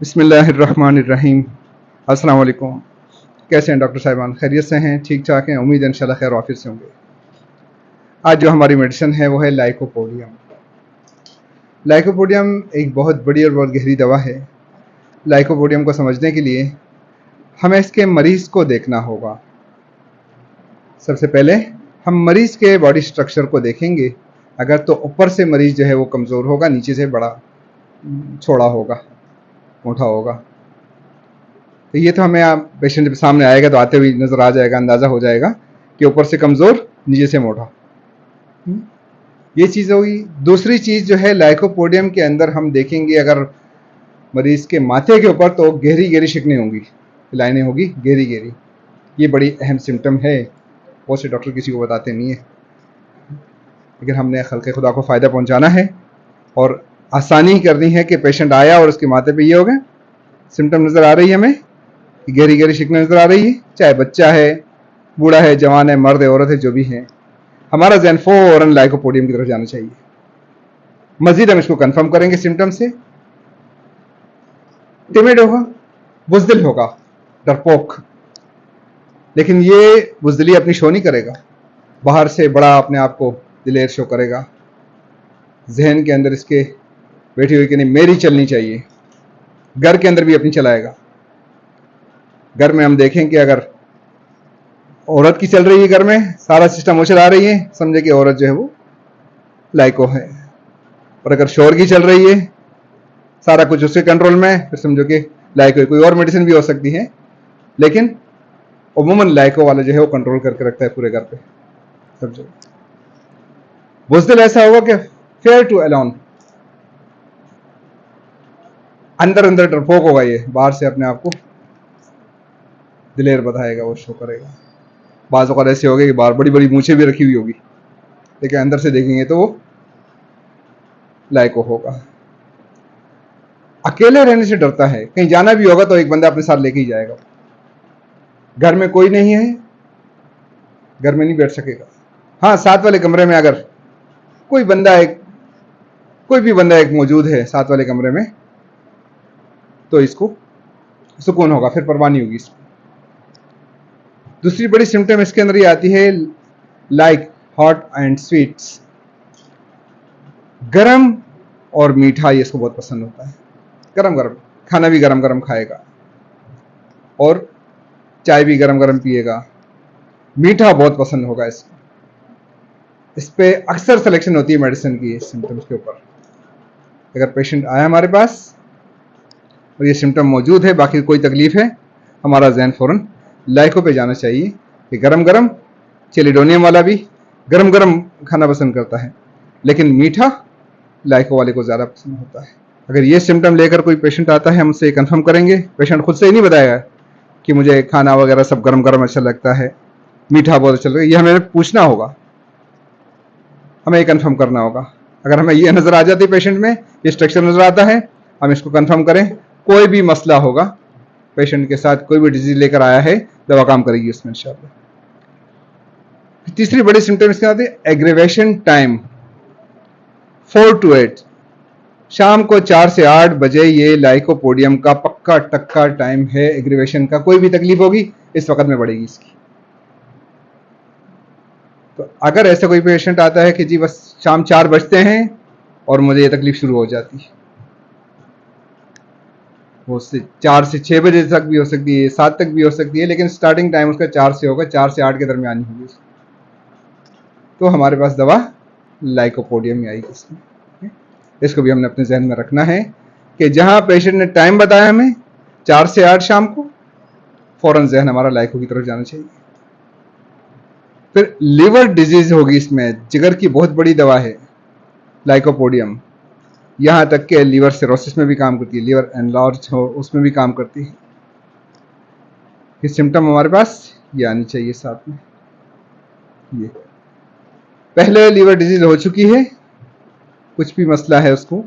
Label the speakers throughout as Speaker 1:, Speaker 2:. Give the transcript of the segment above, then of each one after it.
Speaker 1: बिस्मिल्लाहिर्रहमानिर्रहीम। अस्सलाम वालेकुम। कैसे हैं डॉक्टर साहिबान? खैरियत से हैं? ठीक ठाक हैं? उम्मीद है इंशाल्लाह खैर वाफियत से होंगे। आज जो हमारी मेडिसिन है वो है लाइकोपोडियम। लाइकोपोडियम एक बहुत बड़ी और बहुत गहरी दवा है। लाइकोपोडियम को समझने के लिए हमें इसके मरीज़ को देखना होगा। सबसे पहले हम मरीज़ के बॉडी स्ट्रक्चर को देखेंगे। अगर तो ऊपर से मरीज़ जो है वो कमज़ोर होगा, नीचे से बड़ा छोड़ा होगा, मोटा होगा। तो ये तो हमें आप पेशेंट के सामने आएगा तो आते हुए नज़र आ जाएगा, अंदाज़ा हो जाएगा कि ऊपर से कमज़ोर, नीचे से मोटा। ये चीज़ होगी। दूसरी चीज़ जो है लाइकोपोडियम के अंदर हम देखेंगे, अगर मरीज़ के माथे के ऊपर तो गहरी गहरी शिकनें होंगी, लाइनें होगी गहरी गहरी। ये बड़ी अहम सिम्टम है, बहुत से डॉक्टर किसी को बताते नहीं है, लेकिन हमने खल्क़े खुदा को फ़ायदा पहुँचाना है और आसानी करनी है कि पेशेंट आया और उसके माथे पे ये हो गया, सिम्टम नज़र आ रही है हमें, गहरी गहरी शिकनें नज़र आ रही है, चाहे बच्चा है, बूढ़ा है, जवान है, मर्द है, औरत है, जो भी है, हमारा ज़हन फ़ौरन लाइकोपोडियम की तरफ जाना चाहिए। मज़ीद हम इसको कंफर्म करेंगे सिम्टम से। टिमिड होगा, बुज़दिल होगा, डरपोक, लेकिन ये बुज़दिली अपनी शो नहीं करेगा, बाहर से बड़ा अपने आप को दिलेर शो करेगा। जहन के अंदर इसके बैठी हुई कि नहीं मेरी चलनी चाहिए, घर के अंदर भी अपनी चलाएगा। घर में हम देखें कि अगर औरत की चल रही है, घर में सारा सिस्टम वो चला रही है, समझे कि औरत जो है वो लाइको है। और अगर शोर की चल रही है, सारा कुछ उसके कंट्रोल में है, फिर समझो कि लाइको है। कोई और मेडिसिन भी हो सकती है, लेकिन उमूमन लाइको वाला जो है वो कंट्रोल करके रखता है पूरे घर पे, समझो। बुज़दिल ऐसा होगा कि फेयर टू अलोन, अंदर अंदर डरपोक होगा, ये बाहर से अपने आप को दिलेर बताएगा, वो शो करेगा। बाज़ औक़ात ऐसे होगा कि बाहर बड़ी बड़ी मूछें भी रखी हुई होगी, लेकिन अंदर से देखेंगे तो वो लाइको होगा। अकेले रहने से डरता है, कहीं जाना भी होगा तो एक बंदा अपने साथ लेके ही जाएगा। घर में कोई नहीं है, घर में नहीं बैठ सकेगा। हाँ, साथ वाले कमरे में अगर कोई भी बंदा एक मौजूद है साथ वाले कमरे में, तो इसको सुकून होगा, फिर परवाह नहीं होगी इसको। दूसरी बड़ी सिम्टम इसके अंदर ये आती है, लाइक हॉट एंड स्वीट्स, गरम और मीठा, ये इसको बहुत पसंद होता है। गरम गरम खाना भी गरम गरम खाएगा और चाय भी गरम गरम पिएगा। मीठा बहुत पसंद होगा इसको। इस पे अक्सर सिलेक्शन होती है मेडिसिन की सिम्टम्स के ऊपर। अगर पेशेंट आया हमारे पास और ये सिम्टम मौजूद है, बाकी कोई तकलीफ है, हमारा जहन फ़ौरन लाइको पे जाना चाहिए कि गरम गरम, चेलिडोनियम वाला भी गरम गरम खाना पसंद करता है, लेकिन मीठा लाइको वाले को ज़्यादा पसंद होता है। अगर ये सिम्टम लेकर कोई पेशेंट आता है, हम उससे कंफर्म करेंगे। पेशेंट खुद से ही नहीं बताएगा कि मुझे खाना वगैरह सब गरम गरम अच्छा लगता है, मीठा बहुत अच्छा लगता है। ये हमें पूछना होगा, हमें ये कंफर्म करना होगा। अगर हमें ये नज़र आ जाती है पेशेंट में, ये स्ट्रक्चर नज़र आता है, हम इसको कंफर्म करें। कोई भी मसला होगा पेशेंट के साथ, कोई भी डिजीज लेकर आया है, दवा काम करेगी उसमें इंशाल्लाह। तीसरी बड़ी सिम्टम इसके आती है एग्रीवेशन टाइम, 4 to 8, शाम को 4 से 8 बजे ये लाइकोपोडियम का पक्का टक्का टाइम है एग्रीवेशन का। कोई भी तकलीफ होगी इस वक्त में बढ़ेगी इसकी। तो अगर ऐसा कोई पेशेंट आता है कि जी बस शाम 4 बजते हैं और मुझे ये तकलीफ शुरू हो जाती है, वो 4 से 6 बजे तक भी हो सकती है, 7 तक भी हो सकती है, लेकिन स्टार्टिंग टाइम उसका 4 से होगा, 4 से 8 के दरमियान ही होगी, तो हमारे पास दवा लाइकोपोडियम ही आएगी इसमें। इसको भी हमने अपने जहन में रखना है कि जहां पेशेंट ने टाइम बताया हमें 4 से 8 शाम को, फौरन जहन हमारा लाइको की तरफ जाना चाहिए। फिर लिवर डिजीज होगी, इसमें जिगर की बहुत बड़ी दवा है लाइकोपोडियम, यहां तक कि लीवर सिरोसिस में भी काम करती है, लीवर एनलार्ज हो उसमें भी काम करती है। ये सिम्टम हमारे पास ये आनी चाहिए साथ में। ये पहले लीवर डिजीज हो चुकी है, कुछ भी मसला है उसको,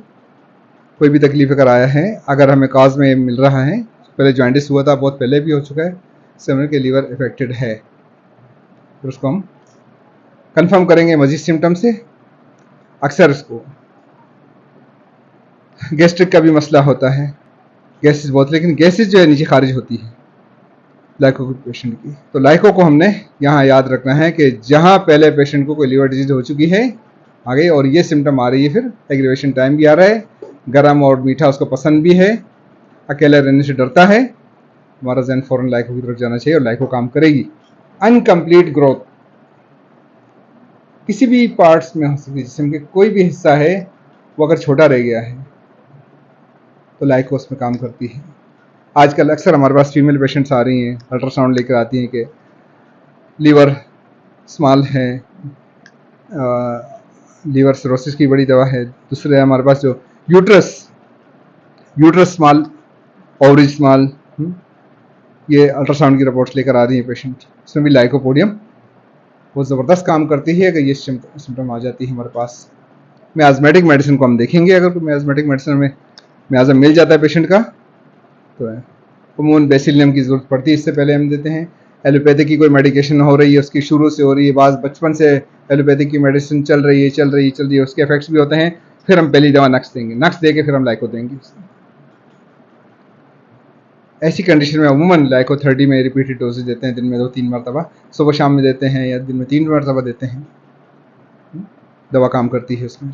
Speaker 1: कोई भी तकलीफ अगर आया है, अगर हमें काज में मिल रहा है, पहले जॉइंटिस हुआ था, बहुत पहले भी हो चुका है, समझ के लीवर इफेक्टेड है, फिर उसको हम कंफर्म करेंगे मजीद सिम्टम से। अक्सर उसको गैस्ट्रिक का भी मसला होता है, गैसेस बहुत, लेकिन गैसेस जो है नीचे खारिज होती है लाइको पेशेंट की। तो लाइको को हमने यहाँ याद रखना है कि जहाँ पहले पेशेंट को कोई लीवर डिजीज हो चुकी है आ गई और ये सिम्टम आ रही है, फिर एग्रीवेशन टाइम भी आ रहा है, गर्म और मीठा उसको पसंद भी है, अकेले रहने से डरता है, हमारा जहन फौरन लाइको की तरफ जाना चाहिए और लाइको काम करेगी। अनकम्प्लीट ग्रोथ किसी भी पार्ट्स में हो सकती है, जिसम के कोई भी हिस्सा है वो अगर छोटा रह गया है तो लाइको उसमें काम करती है। आजकल अक्सर हमारे पास फीमेल पेशेंट्स आ रही हैं, अल्ट्रासाउंड लेकर आती हैं कि लीवर स्मॉल है, लीवर सिरोसिस की बड़ी दवा है। दूसरे हमारे पास जो यूट्रस स्मॉल, ओवरेज स्मॉल, ये अल्ट्रासाउंड की रिपोर्ट्स लेकर आ रही हैं पेशेंट। इसमें भी लाइकोपोडियम बहुत ज़बरदस्त काम करती है अगर ये सिम्टम आ जाती है हमारे पास। मियाज़मेटिक मेडिसिन को हम देखेंगे, अगर कोई मियाज़मेटिक मेडिसिन में मियाज़म मिल जाता है पेशेंट का तो अमूमन बेसिलियम की ज़रूरत पड़ती है, इससे पहले हम देते हैं। एलोपैथिक की कोई मेडिकेशन हो रही है, उसकी शुरू से हो रही है, बाज़ बचपन से एलोपैथिक की मेडिसिन चल रही है, उसके इफेक्ट्स भी होते हैं, फिर हम पहली दवा नक्स देंगे, नक्स दे के फिर हम लाइको देंगे। ऐसी कंडीशन में अमूमन लाइको 30 में रिपीटेड डोजेज देते हैं, दिन में 2-3 मरतबा, सुबह शाम में देते हैं या दिन में 3 मरतबा देते हैं। दवा काम करती है उसमें।